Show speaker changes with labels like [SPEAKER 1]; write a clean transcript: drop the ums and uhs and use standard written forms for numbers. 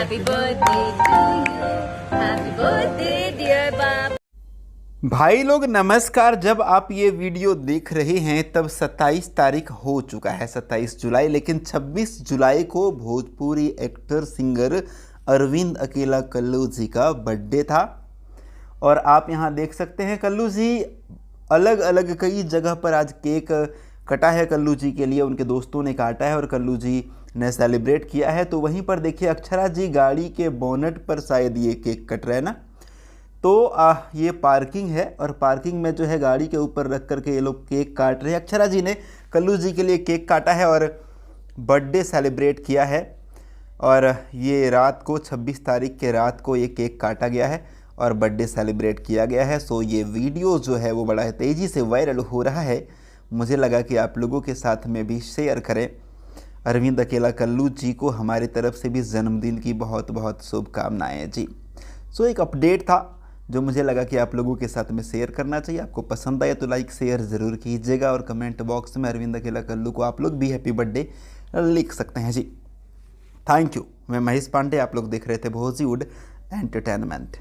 [SPEAKER 1] Happy birthday to you. Happy birthday dear बाबा।
[SPEAKER 2] भाई लोग नमस्कार। जब आप ये वीडियो देख रहे हैं तब 27 तारीख हो चुका है, 27 जुलाई। लेकिन 26 जुलाई को भोजपुरी एक्टर सिंगर अरविंद अकेला कल्लू जी का बर्थडे था। और आप यहाँ देख सकते हैं कल्लू जी अलग अलग कई जगह पर आज केक कटा है कल्लू जी के लिए, उनके दोस्तों ने काटा है और कल्लू जी ने सेलिब्रेट किया है। तो वहीं पर देखिए अक्षरा जी गाड़ी के बोनट पर शायद ये केक कट रहा है ना। तो ये पार्किंग है और पार्किंग में जो है गाड़ी के ऊपर रख करके ये लोग केक काट रहे हैं। अक्षरा जी ने कल्लू जी के लिए केक काटा है और बर्थडे सेलिब्रेट किया है। और ये रात को 26 तारीख के रात को ये केक काटा गया है और बर्थडे सेलिब्रेट किया गया है। सो ये वीडियो जो है वो बड़ा तेज़ी से वायरल हो रहा है। मुझे लगा कि आप लोगों के साथ में भी शेयर करें। अरविंद अकेला कल्लू जी को हमारी तरफ से भी जन्मदिन की बहुत बहुत शुभकामनाएँ जी। सो एक अपडेट था जो मुझे लगा कि आप लोगों के साथ में शेयर करना चाहिए। आपको पसंद आया तो लाइक शेयर ज़रूर कीजिएगा और कमेंट बॉक्स में अरविंद अकेला कल्लू को आप लोग भी हैप्पी बर्थडे लिख सकते हैं जी। Thank you. मैं महेश पांडे, आप लोग देख रहे थे भोजीवुड एंटरटेनमेंट।